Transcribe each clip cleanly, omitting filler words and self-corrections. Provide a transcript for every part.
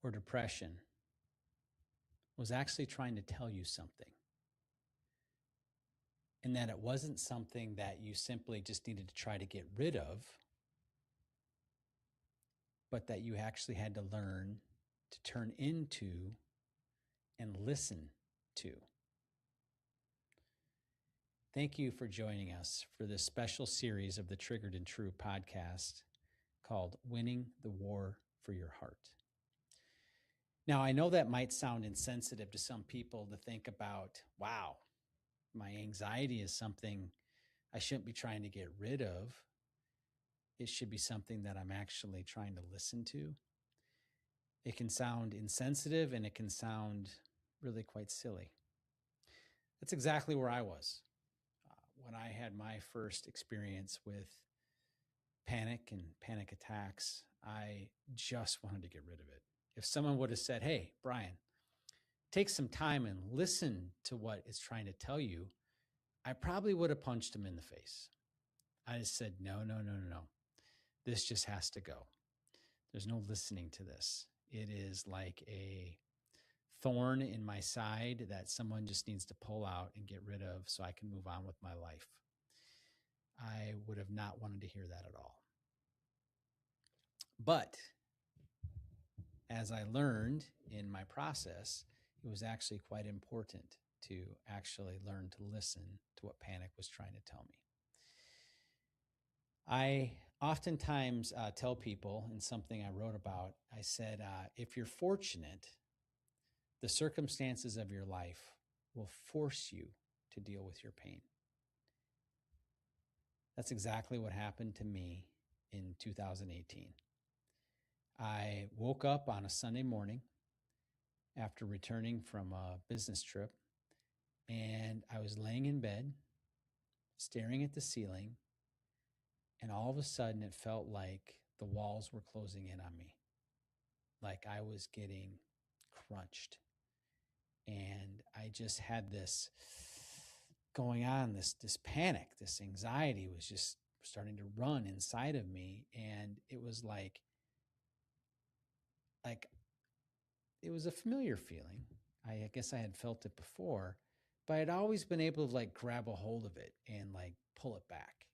or depression was actually trying to tell you something, and that it wasn't something that you simply just needed to try to get rid of, but that you actually had to learn to turn into and listen to. Thank you for joining us for this special series of the Triggered and True podcast called Winning the War for Your Heart. Now, I know that might sound insensitive to some people to think about, wow, my anxiety is something I shouldn't be trying to get rid of. It should be something that I'm actually trying to listen to. It can sound insensitive and it can sound really quite silly. That's exactly where I was when I had my first experience with panic and panic attacks. I just wanted to get rid of it. If someone would have said, hey, Brian, take some time and listen to what it's trying to tell you, I probably would have punched him in the face. I just said, no. This just has to go. There's no listening to this. It is like a thorn in my side that someone just needs to pull out and get rid of so I can move on with my life. I would have not wanted to hear that at all. But as I learned in my process, it was actually quite important to actually learn to listen to what panic was trying to tell me. I oftentimes tell people, in something I wrote about, I said, if you're fortunate, the circumstances of your life will force you to deal with your pain. That's exactly what happened to me in 2018. I woke up on a Sunday morning after returning from a business trip, and I was laying in bed, staring at the ceiling, and all of a sudden it felt like the walls were closing in on me, like I was getting crunched. And I just had this going on, this panic, this anxiety was just starting to run inside of me. And it was like it was a familiar feeling. I guess I had felt it before, but I'd always been able to like grab a hold of it and like pull it back.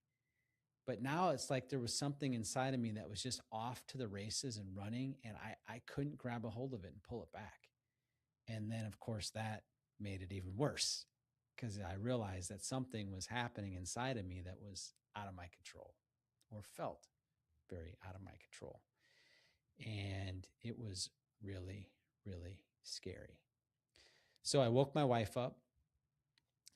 But now it's like there was something inside of me that was just off to the races and running, and I couldn't grab a hold of it and pull it back. And then, of course, that made it even worse because I realized that something was happening inside of me that was out of my control, or felt very out of my control. And it was really, really scary. So I woke my wife up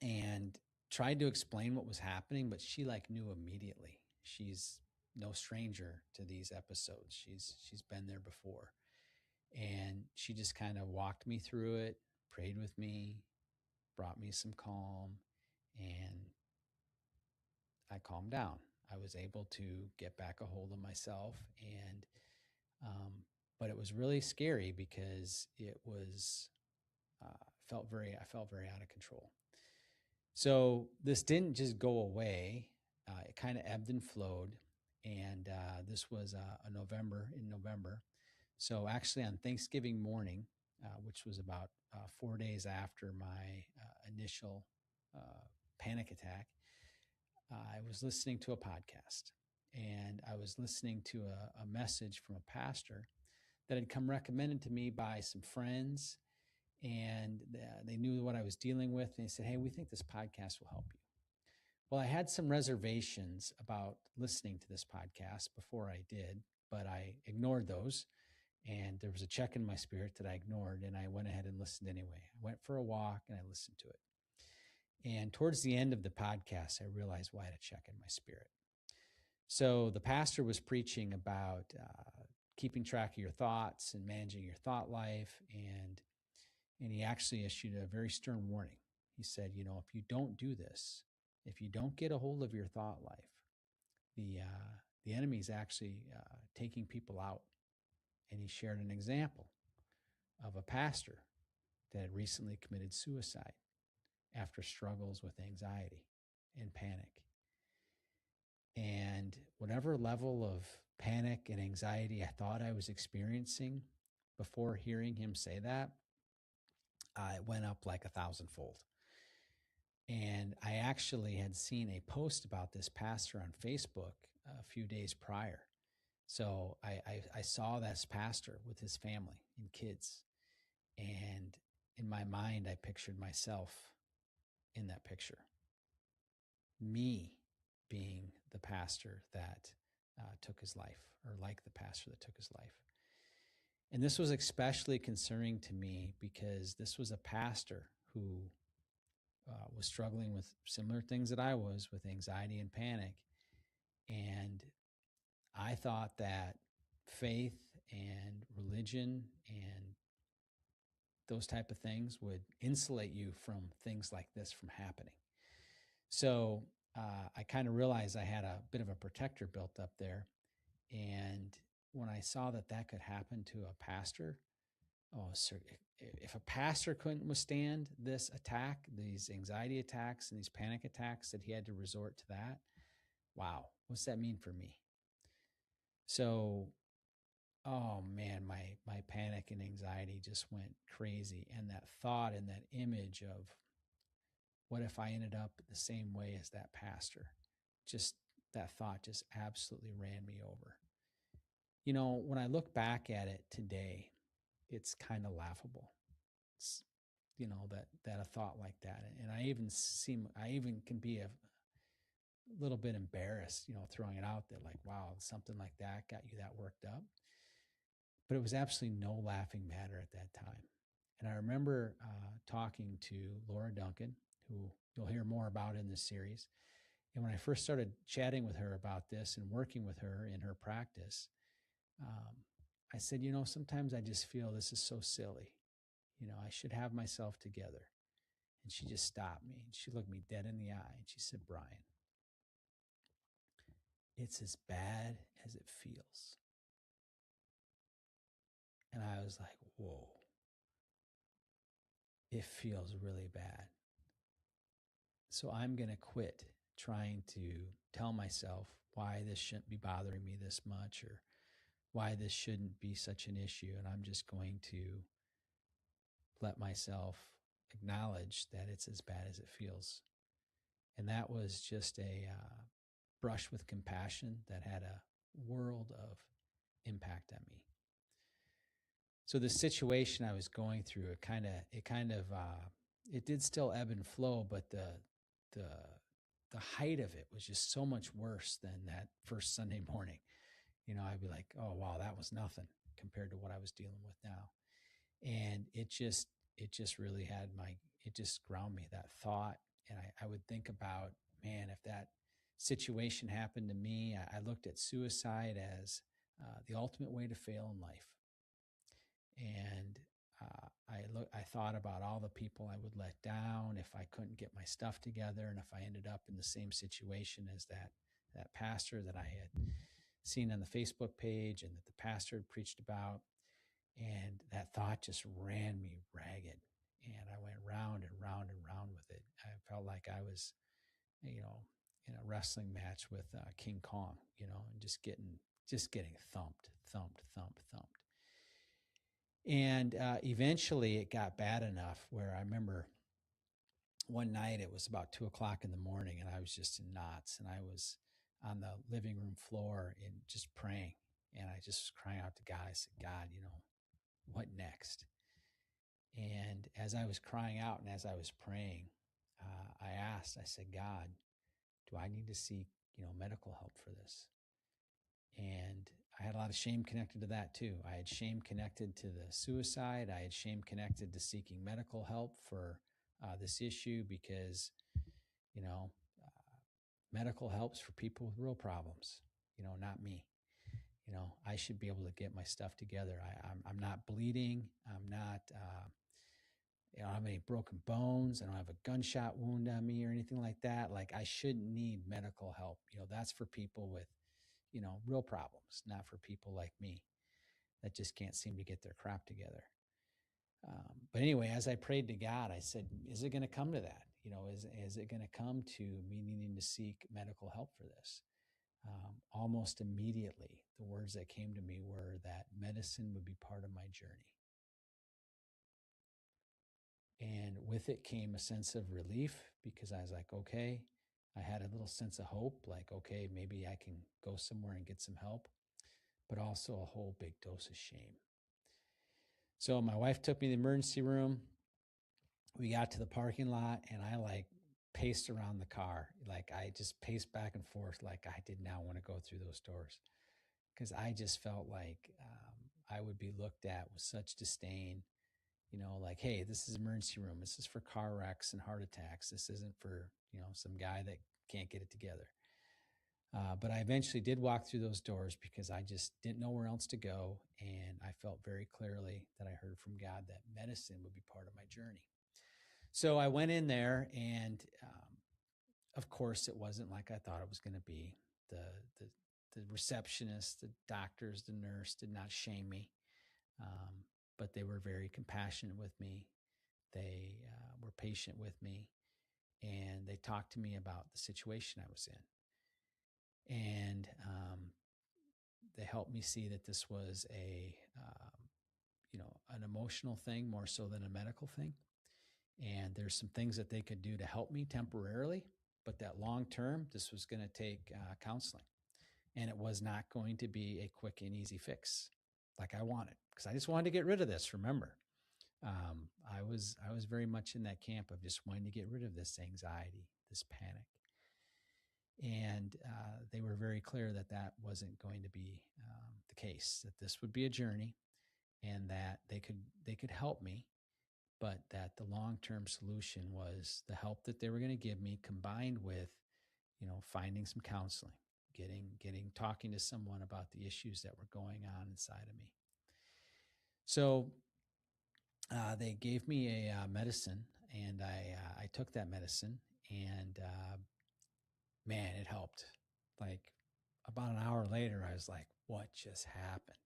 and tried to explain what was happening, but she like knew immediately. She's no stranger to these episodes. She's been there before. And she just kind of walked me through it, prayed with me, brought me some calm, and I calmed down. I was able to get back a hold of myself, and but it was really scary because it was I felt very out of control. So this didn't just go away. It kind of ebbed and flowed, and this was in November. So actually on Thanksgiving morning, which was about 4 days after my initial panic attack, I was listening to a podcast, and I was listening to a message from a pastor that had come recommended to me by some friends, and they knew what I was dealing with. And they said, hey, we think this podcast will help you. Well, I had some reservations about listening to this podcast before I did, but I ignored those. And there was a check in my spirit that I ignored, and I went ahead and listened anyway. I went for a walk and I listened to it. And towards the end of the podcast, I realized why I had a check in my spirit. So the pastor was preaching about keeping track of your thoughts and managing your thought life. And he actually issued a very stern warning. He said, if you don't do this, if you don't get a hold of your thought life, the enemy is actually taking people out. And he shared an example of a pastor that had recently committed suicide after struggles with anxiety and panic. And whatever level of panic and anxiety I thought I was experiencing before hearing him say that, it went up like 1,000-fold. And I actually had seen a post about this pastor on Facebook a few days prior. So I saw this pastor with his family and kids. And in my mind, I pictured myself in that picture. Me being the pastor that took his life, or like the pastor that took his life. And this was especially concerning to me because this was a pastor who was struggling with similar things that I was, with anxiety and panic. And I thought that faith and religion and those type of things would insulate you from things like this from happening. So I kind of realized I had a bit of a protector built up there. And when I saw that that could happen to a pastor, oh, sir, if a pastor couldn't withstand this attack, these anxiety attacks and these panic attacks, that he had to resort to that, wow, what's that mean for me? So, oh man, my panic and anxiety just went crazy. And that thought and that image of what if I ended up the same way as that pastor, just that thought just absolutely ran me over. You know, when I look back at it today, it's kind of laughable. It's, you know, that a thought like that. And I even can be a little bit embarrassed, you know, throwing it out there like, wow, something like that got you that worked up. But it was absolutely no laughing matter at that time. And I remember talking to Laura Duncan, who you'll hear more about in this series. And when I first started chatting with her about this and working with her in her practice, I said, you know, sometimes I just feel this is so silly. You know, I should have myself together. And she just stopped me and she looked me dead in the eye and she said, Brian, it's as bad as it feels. And I was like, whoa, it feels really bad. So I'm going to quit trying to tell myself why this shouldn't be bothering me this much or why this shouldn't be such an issue. And I'm just going to let myself acknowledge that it's as bad as it feels. And that was just a brush with compassion that had a world of impact on me. So the situation I was going through, it did still ebb and flow, but the height of it was just so much worse than that first Sunday morning. You know, I'd be like, oh wow, that was nothing compared to what I was dealing with now. And it just really it just ground me, that thought. And I would think about, man, if that situation happened to me, I looked at suicide as the ultimate way to fail in life. And I thought about all the people I would let down if I couldn't get my stuff together, and if I ended up in the same situation as that pastor that I had seen on the Facebook page and that the pastor had preached about. And that thought just ran me ragged. And I went round and round and round with it. I felt like I was, you know, in a wrestling match with King Kong, you know, and just getting thumped. And eventually it got bad enough where I remember one night it was about 2:00 in the morning and I was just in knots, and I was on the living room floor and just praying. And I just was crying out to God. I said, God, you know, what next? And as I was crying out and as I was praying, I said, God, do I need to seek, you know, medical help for this? And I had a lot of shame connected to that too. I had shame connected to the suicide. I had shame connected to seeking medical help for this issue because, you know, medical help's for people with real problems, you know, not me. You know, I should be able to get my stuff together. I'm not bleeding. I'm not, I don't have any broken bones. I don't have a gunshot wound on me or anything like that. Like, I shouldn't need medical help. You know, that's for people with, you know, real problems, not for people like me that just can't seem to get their crap together. But anyway, as I prayed to God, I said, is it going to come to that? You know, is it going to come to me needing to seek medical help for this? Almost immediately, the words that came to me were that medicine would be part of my journey. with it came a sense of relief because I was like, okay, I had a little sense of hope, like, okay, maybe I can go somewhere and get some help, but also a whole big dose of shame. So my wife took me to the emergency room. We got to the parking lot and I like paced around the car. Like I just paced back and forth. Like I did not want to go through those doors because I just felt like I would be looked at with such disdain. Like, hey, this is emergency room. This is for car wrecks and heart attacks. This isn't for, some guy that can't get it together. But I eventually did walk through those doors because I just didn't know where else to go. And I felt very clearly that I heard from God that medicine would be part of my journey. So I went in there and, of course, it wasn't like I thought it was going to be. The receptionist, the doctors, the nurse did not shame me, but they were very compassionate with me. They were patient with me, and they talked to me about the situation I was in. And they helped me see that this was an emotional thing more so than a medical thing. And there's some things that they could do to help me temporarily, but that long term, this was going to take counseling. And it was not going to be a quick and easy fix like I wanted, because I just wanted to get rid of this. Remember, I was very much in that camp of just wanting to get rid of this anxiety, this panic. And they were very clear that that wasn't going to be the case, that this would be a journey and that they could help me, but that the long-term solution was the help that they were going to give me combined with, finding some counseling, talking to someone about the issues that were going on inside of me. So they gave me a medicine, and I took that medicine, and man, it helped. Like about an hour later, I was like, what just happened?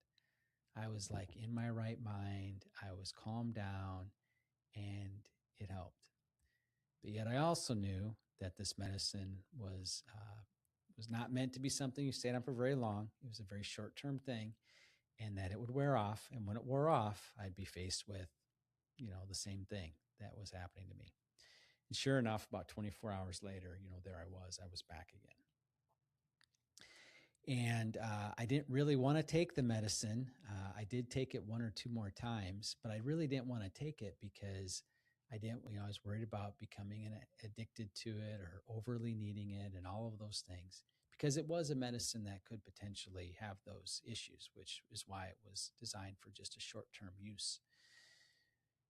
I was like in my right mind. I was calmed down, and it helped. But yet I also knew that this medicine was not meant to be something you stayed on for very long. It was a very short-term thing, and that it would wear off. And when it wore off, I'd be faced with, the same thing that was happening to me. And sure enough, about 24 hours later, there I was back again. And I didn't really want to take the medicine. I did take it one or two more times, but I really didn't want to take it because I was worried about becoming addicted to it or overly needing it and all of those things, because it was a medicine that could potentially have those issues, which is why it was designed for just a short-term use.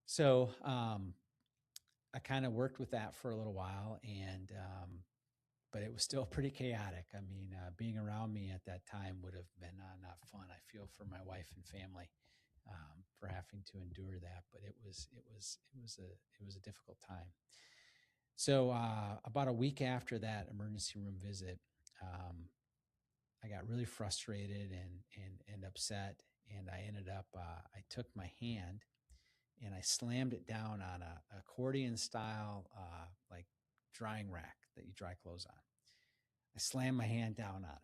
So I kind of worked with that for a little while, and but it was still pretty chaotic. I mean, being around me at that time would have been not fun. I feel for my wife and family for having to endure that, but it was a difficult time. So about a week after that emergency room visit, I got really frustrated and upset, and I ended up I took my hand and I slammed it down on a accordion style like drying rack that you dry clothes on. I slammed my hand down on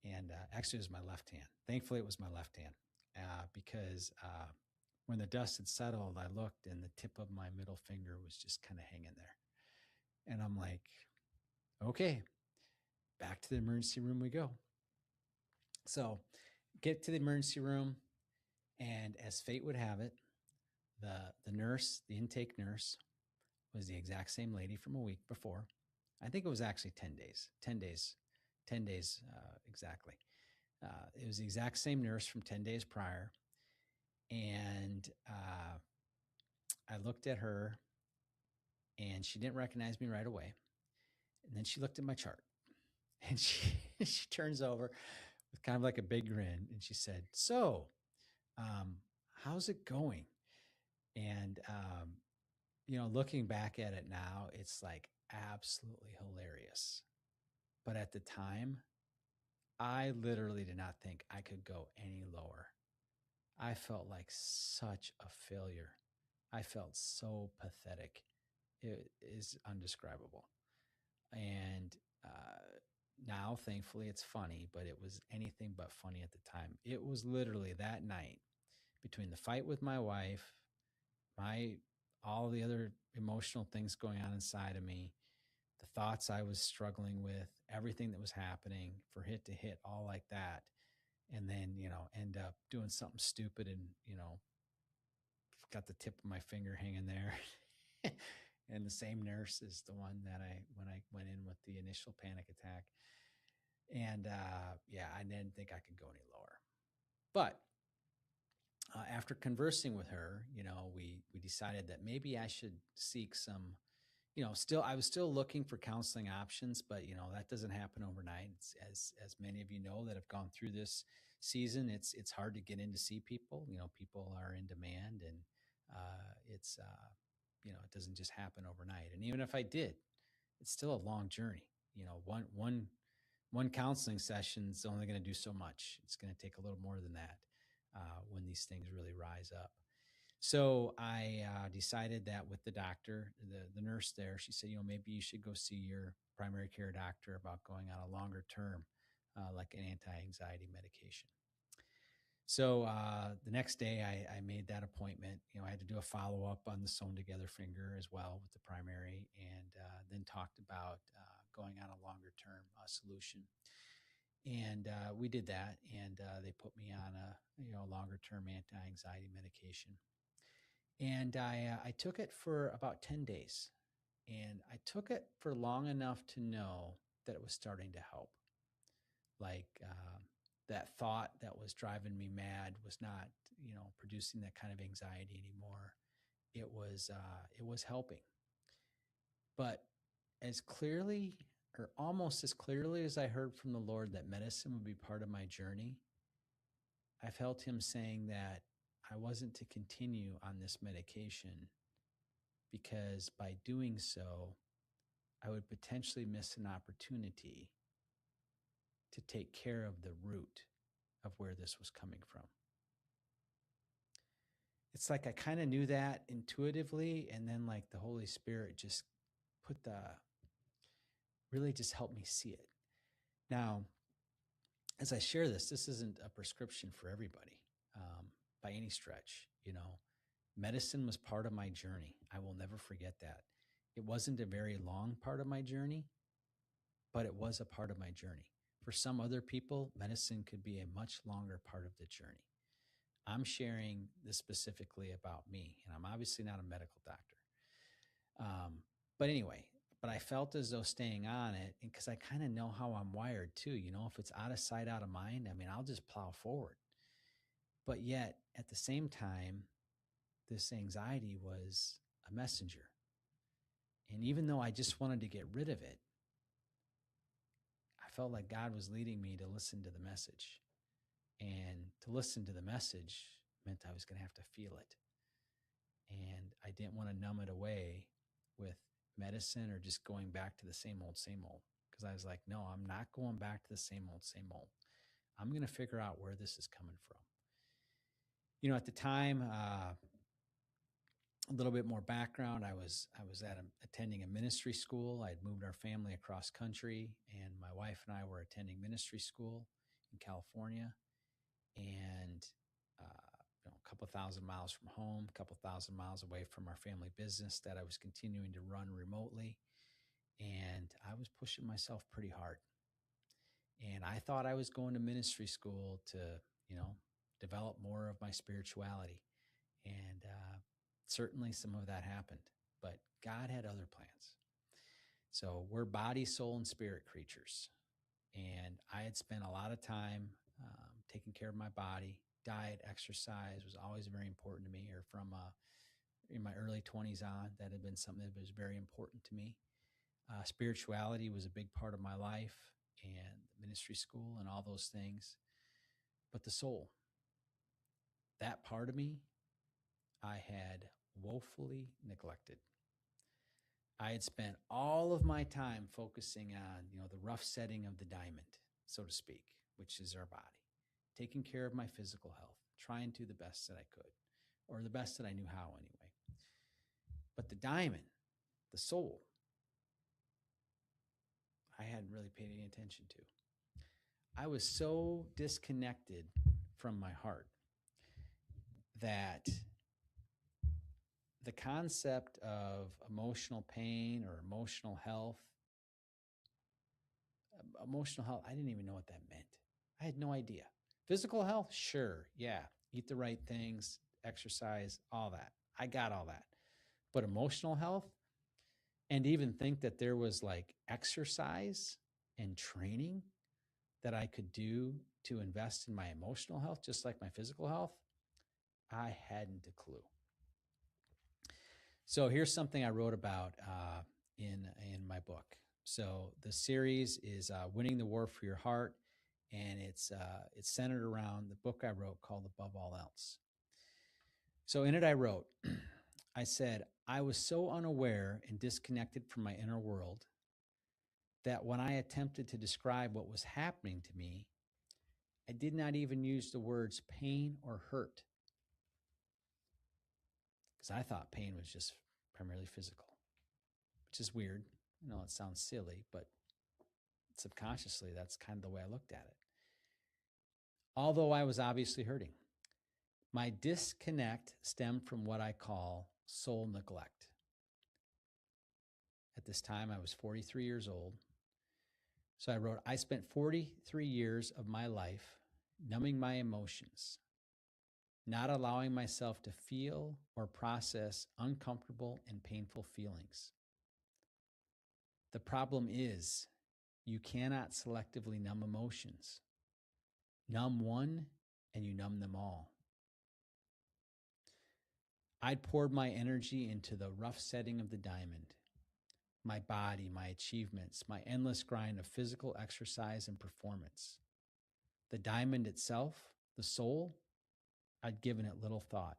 it. And actually, it was my left hand. Thankfully, it was my left hand because when the dust had settled, I looked and the tip of my middle finger was just kind of hanging there. And I'm like, okay, back to the emergency room we go. So get to the emergency room. And as fate would have it, the nurse, the intake nurse, was the exact same lady from a week before. I think it was actually 10 days exactly. It was the exact same nurse from 10 days prior. And I looked at her and she didn't recognize me right away. And then she looked at my chart and she turns over with kind of like a big grin. And she said, so, how's it going? And, looking back at it now, it's like absolutely hilarious. But at the time, I literally did not think I could go any lower. I felt like such a failure. I felt so pathetic. It is undescribable. And now, thankfully, it's funny, but it was anything but funny at the time. It was literally that night, between the fight with my wife, my all the other emotional things going on inside of me, the thoughts I was struggling with, everything that was happening, for it to hit all like that, and then, end up doing something stupid and, got the tip of my finger hanging there. And the same nurse is the one that when I went in with the initial panic attack. And yeah, I didn't think I could go any lower. But after conversing with her, we decided that maybe I should seek some, I was still looking for counseling options, but that doesn't happen overnight. As many of you know that have gone through this season, it's hard to get in to see people. People are in demand, and it's it doesn't just happen overnight. And even if I did, it's still a long journey. One counseling session is only going to do so much. It's going to take a little more than that when these things really rise up. So I decided that with the doctor, the nurse there, she said, maybe you should go see your primary care doctor about going on a longer term, like an anti-anxiety medication. So the next day I made that appointment. I had to do a follow-up on the sewn together finger as well with the primary, and then talked about going on a longer term solution. And we did that, and they put me on a longer term anti-anxiety medication. And I took it for about 10 days, and I took it for long enough to know that it was starting to help. Like that thought that was driving me mad was not, producing that kind of anxiety anymore. It was helping. But as clearly, or almost as clearly as I heard from the Lord that medicine would be part of my journey, I felt him saying that I wasn't to continue on this medication, because by doing so, I would potentially miss an opportunity to take care of the root of where this was coming from. It's like I kind of knew that intuitively, and then like the Holy Spirit just really just helped me see it. Now, as I share this isn't a prescription for everybody by any stretch. Medicine was part of my journey. I will never forget that. It wasn't a very long part of my journey, but it was a part of my journey. For some other people, medicine could be a much longer part of the journey. I'm sharing this specifically about me, and I'm obviously not a medical doctor. But anyway, I felt as though staying on it, and because I kind of know how I'm wired too, if it's out of sight, out of mind, I'll just plow forward. But yet, at the same time, this anxiety was a messenger. And even though I just wanted to get rid of it, I felt like God was leading me to listen to the message. And to listen to the message meant I was going to have to feel it. And I didn't want to numb it away with medicine or just going back to the same old, because I was like, no, I'm not going back to the same old. I'm going to figure out where this is coming from. At the time, a little bit more background. I was attending a ministry school. I had moved our family across country, and my wife and I were attending ministry school in California, and a couple thousand miles from home, a couple thousand miles away from our family business that I was continuing to run remotely. And I was pushing myself pretty hard. And I thought I was going to ministry school to, develop more of my spirituality. And certainly some of that happened, but God had other plans. So we're body, soul, and spirit creatures. And I had spent a lot of time taking care of my body. Diet, exercise was always very important to me, or from in my early 20s on, that had been something that was very important to me. Spirituality was a big part of my life, and ministry school and all those things. But the soul, that part of me, I had woefully neglected. I had spent all of my time focusing on, the rough setting of the diamond, so to speak, which is our body, taking care of my physical health, trying to do the best that I could, or the best that I knew how anyway. But the diamond, the soul, I hadn't really paid any attention to. I was so disconnected from my heart that the concept of emotional pain or emotional health, I didn't even know what that meant. I had no idea. Physical health, sure, yeah, eat the right things, exercise, all that. I got all that. But emotional health, and even think that there was like exercise and training that I could do to invest in my emotional health, just like my physical health, I hadn't a clue. So here's something I wrote about in my book. So the series is "Winning the War for Your Heart," and it's centered around the book I wrote called "Above All Else." So in it, I wrote, I said, I was so unaware and disconnected from my inner world that when I attempted to describe what was happening to me, I did not even use the words pain or hurt, because I thought pain was just primarily physical, which is weird. I know it sounds silly, but subconsciously, that's kind of the way I looked at it. Although I was obviously hurting, my disconnect stemmed from what I call soul neglect. At this time, I was 43 years old. So I wrote, I spent 43 years of my life numbing my emotions, not allowing myself to feel or process uncomfortable and painful feelings. The problem is you cannot selectively numb emotions. Numb one and you numb them all. I'd poured my energy into the rough setting of the diamond, my body, my achievements, my endless grind of physical exercise and performance. The diamond itself, the soul, I'd given it little thought.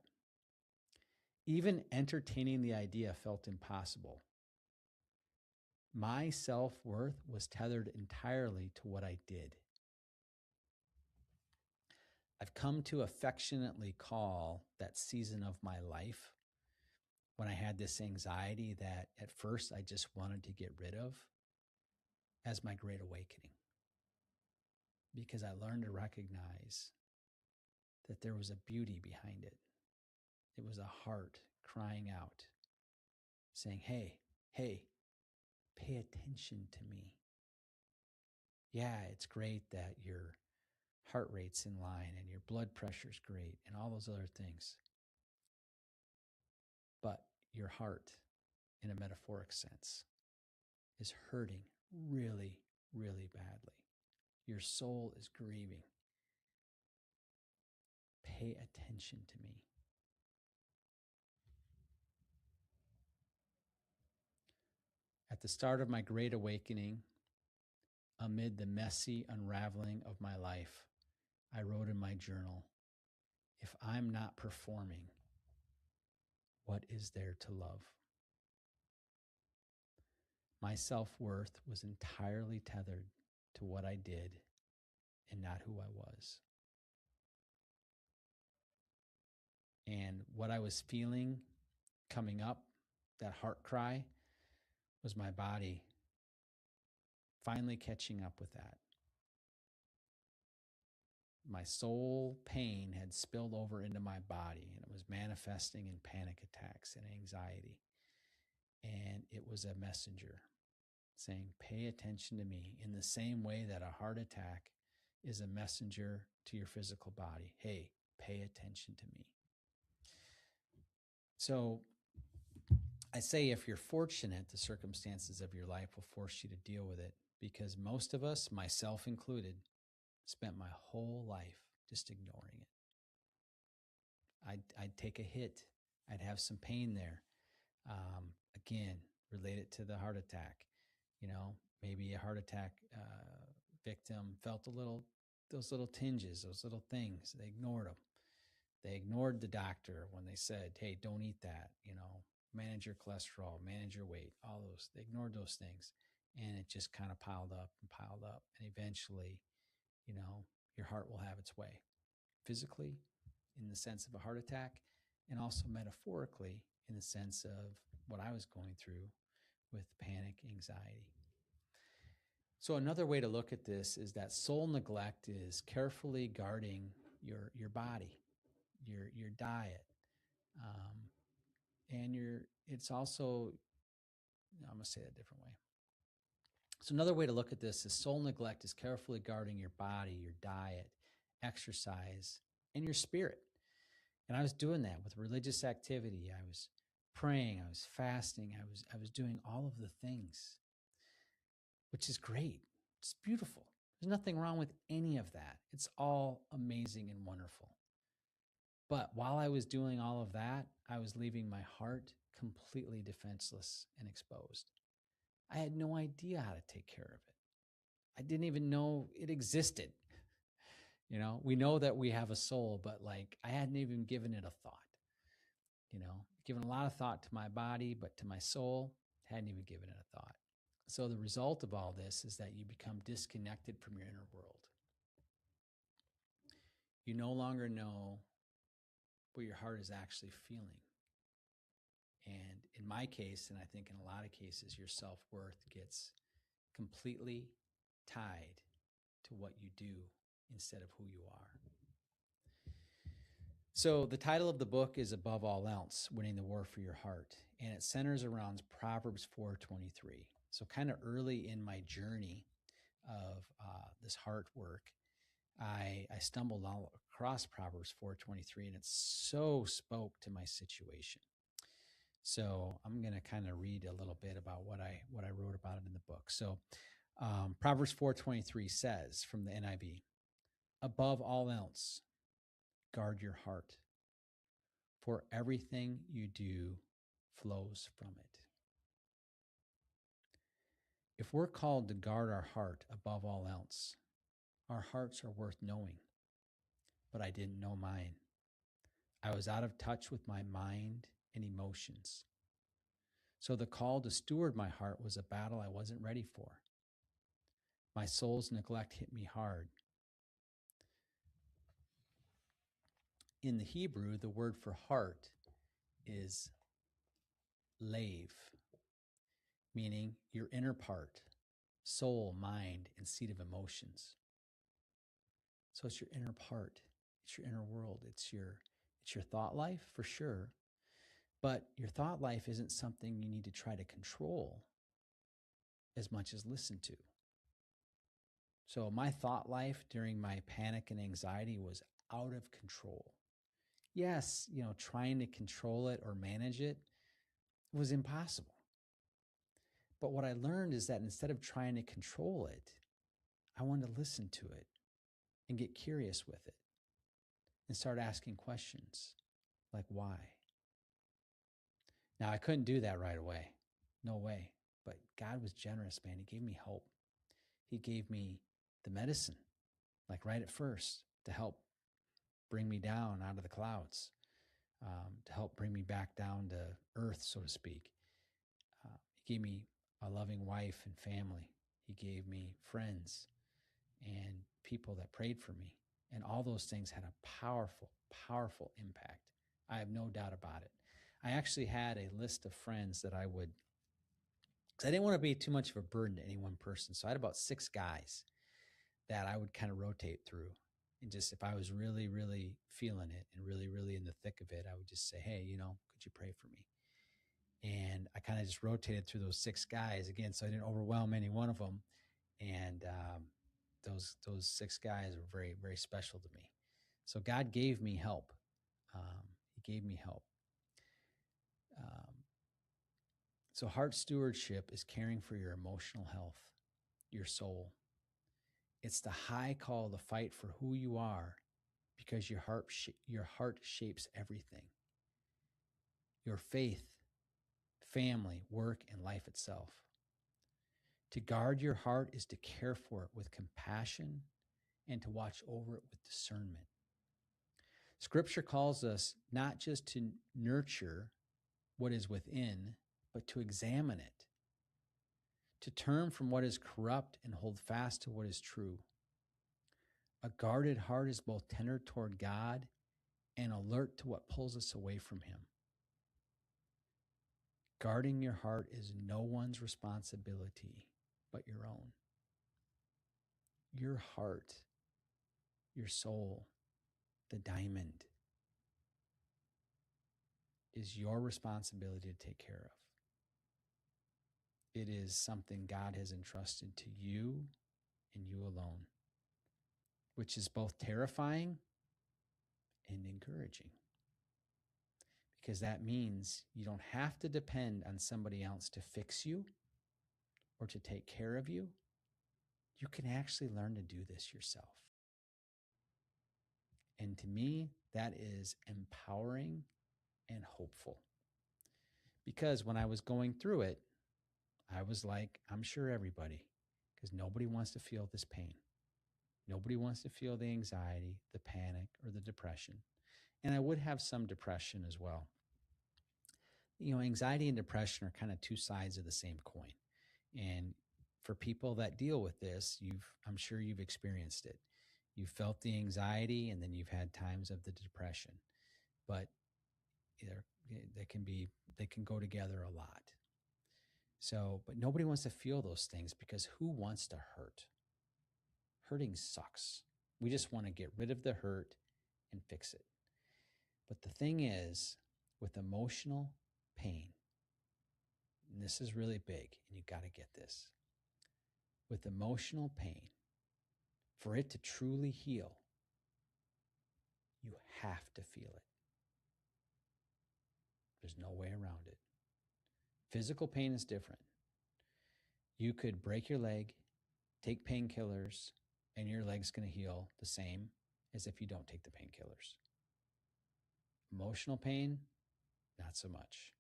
Even entertaining the idea felt impossible. My self-worth was tethered entirely to what I did. I've come to affectionately call that season of my life when I had this anxiety that at first I just wanted to get rid of as my great awakening. Because I learned to recognize that there was a beauty behind it. It was a heart crying out, saying, hey, pay attention to me. Yeah, it's great that your heart rate's in line and your blood pressure's great and all those other things. But your heart, in a metaphoric sense, is hurting really, really badly. Your soul is grieving. Pay attention to me. At the start of my great awakening, amid the messy unraveling of my life, I wrote in my journal, if I'm not performing, what is there to love? My self-worth was entirely tethered to what I did and not who I was. And what I was feeling coming up, that heart cry, was my body finally catching up with that. My soul pain had spilled over into my body, and it was manifesting in panic attacks and anxiety. And it was a messenger saying, pay attention to me, in the same way that a heart attack is a messenger to your physical body. Hey, pay attention to me. So I say, if you're fortunate, the circumstances of your life will force you to deal with it, because most of us, myself included, spent my whole life just ignoring it. I'd take a hit. I'd have some pain there. Again, related to the heart attack. You know, maybe a heart attack victim felt those little tinges, those little things. They ignored them. They ignored the doctor when they said, hey, don't eat that, manage your cholesterol, manage your weight, all those. They ignored those things. And it just kind of piled up and piled up. And eventually, your heart will have its way, physically in the sense of a heart attack, and also metaphorically in the sense of what I was going through with panic, anxiety. So another way to look at this is that soul neglect is carefully guarding your body, your diet, and it's also, I'm going to say that a different way. So another way to look at this is soul neglect is carefully guarding your body, your diet, exercise, and your spirit. And I was doing that with religious activity. I was praying, I was fasting, I was doing all of the things, which is great. It's beautiful. There's nothing wrong with any of that. It's all amazing and wonderful. But while I was doing all of that, I was leaving my heart completely defenseless and exposed. I had no idea how to take care of it. I didn't even know it existed. You know, we know that we have a soul, but like I hadn't even given it a thought. You know, given a lot of thought to my body, but to my soul, hadn't even given it a thought. So the result of all this is that you become disconnected from your inner world. You no longer know what your heart is actually feeling. And in my case, and I think in a lot of cases, your self-worth gets completely tied to what you do instead of who you are. So the title of the book is Above All Else, Winning the War for Your Heart. And it centers around Proverbs 4:23. So kind of early in my journey of this heart work, I stumbled across Proverbs 4:23, and it so spoke to my situation. So I'm going to kind of read a little bit about what I wrote about it in the book. So Proverbs 4:23 says from the NIV, above all else, guard your heart, for everything you do flows from it. If we're called to guard our heart above all else, our hearts are worth knowing. But I didn't know mine. I was out of touch with my mind and emotions. So the call to steward my heart was a battle I wasn't ready for. My soul's neglect hit me hard. In the Hebrew, the word for heart is lave, meaning your inner part, soul, mind, and seat of emotions. So it's your inner part. It's your inner world. It's your thought life for sure. But your thought life isn't something you need to try to control as much as listen to. So my thought life during my panic and anxiety was out of control. Yes, trying to control it or manage it was impossible. But what I learned is that instead of trying to control it, I wanted to listen to it and get curious with it and start asking questions like why. Now, I couldn't do that right away. No way. But God was generous, man. He gave me hope. He gave me the medicine, like right at first, to help bring me down out of the clouds, to help bring me back down to earth, so to speak. He gave me a loving wife and family. He gave me friends and people that prayed for me. And all those things had a powerful, powerful impact. I have no doubt about it. I actually had a list of friends that I would, because I didn't want to be too much of a burden to any one person. So I had about 6 guys that I would kind of rotate through. And just if I was really, really feeling it and really, really in the thick of it, I would just say, hey, could you pray for me? And I kind of just rotated through those 6 guys again, so I didn't overwhelm any one of them. And those 6 guys were very, very special to me. So God gave me help. He gave me help. So heart stewardship is caring for your emotional health, your soul. It's the high call to fight for who you are, because your heart shapes everything. Your faith, family, work, and life itself. To guard your heart is to care for it with compassion and to watch over it with discernment. Scripture calls us not just to nurture what is within, but to examine it, to turn from what is corrupt and hold fast to what is true. A guarded heart is both tender toward God and alert to what pulls us away from Him. Guarding your heart is no one's responsibility but your own. Your heart, your soul, the diamond, is your responsibility to take care of. It is something God has entrusted to you and you alone, which is both terrifying and encouraging. Because that means you don't have to depend on somebody else to fix you or to take care of you. You can actually learn to do this yourself. And to me, that is empowering and hopeful. Because when I was going through it, I was like, I'm sure everybody, because nobody wants to feel this pain. Nobody wants to feel the anxiety, the panic, or the depression. And I would have some depression as well. You know, anxiety and depression are kind of two sides of the same coin. And for people that deal with this, I'm sure you've experienced it. You've felt the anxiety, and then you've had times of the depression. But they can go together a lot. So, but nobody wants to feel those things, because who wants to hurt? Hurting sucks. We just want to get rid of the hurt and fix it. But the thing is, with emotional pain, and this is really big, and you got to get this. With emotional pain, for it to truly heal, you have to feel it. There's no way around it. Physical pain is different. You could break your leg, take painkillers, and your leg's going to heal the same as if you don't take the painkillers. Emotional pain, not so much.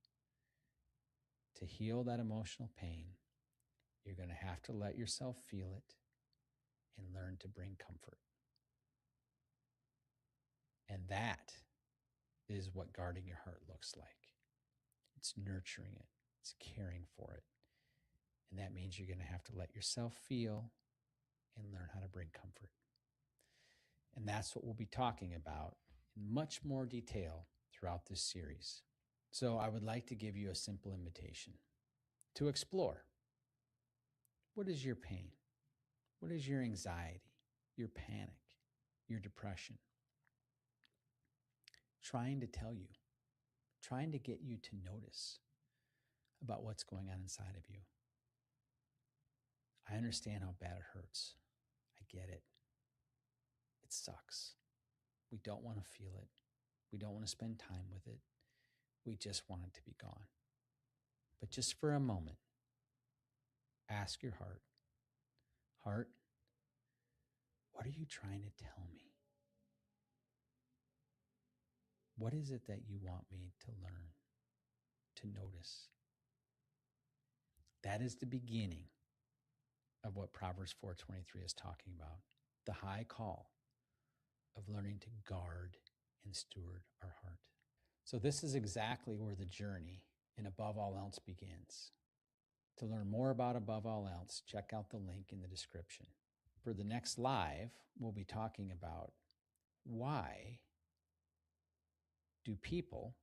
To heal that emotional pain, you're going to have to let yourself feel it and learn to bring comfort. And that is what guarding your heart looks like. It's nurturing it. It's caring for it. And that means you're going to have to let yourself feel and learn how to bring comfort. And that's what we'll be talking about in much more detail throughout this series. So I would like to give you a simple invitation to explore. What is your pain? What is your anxiety, your panic, your depression? Trying to tell you, trying to get you to notice about what's going on inside of you. I understand how bad it hurts. I get it. It sucks. We don't want to feel it. We don't want to spend time with it. We just want it to be gone. But just for a moment, ask your heart, heart, what are you trying to tell me? What is it that you want me to learn, to notice? That is the beginning of what Proverbs 4:23 is talking about, the high call of learning to guard and steward our heart. So this is exactly where the journey in Above All Else begins. To learn more about Above All Else, check out the link in the description. For the next live, we'll be talking about why do people,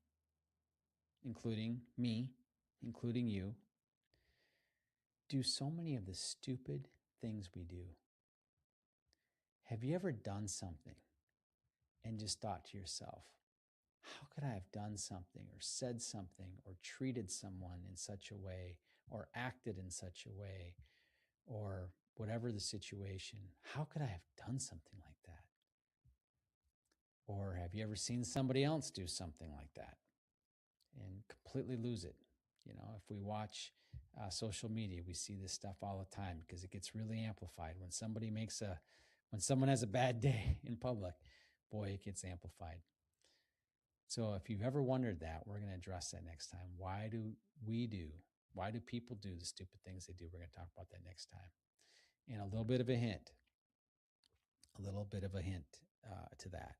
including me, including you, do so many of the stupid things we do. Have you ever done something and just thought to yourself, how could I have done something or said something or treated someone in such a way or acted in such a way or whatever the situation? How could I have done something like that? Or have you ever seen somebody else do something like that and completely lose it? You know, if we watch social media, we see this stuff all the time because it gets really amplified. When someone has a bad day in public, boy, it gets amplified. So if you've ever wondered that, we're going to address that next time. Why do people do the stupid things they do? We're going to talk about that next time. And a little bit of a hint to that.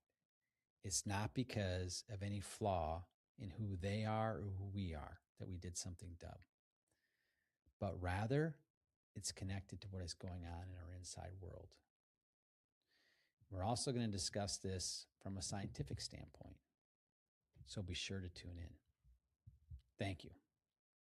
It's not because of any flaw in who they are or who we are that we did something dumb, but rather it's connected to what is going on in our inside world. We're also going to discuss this from a scientific standpoint, so be sure to tune in. Thank you.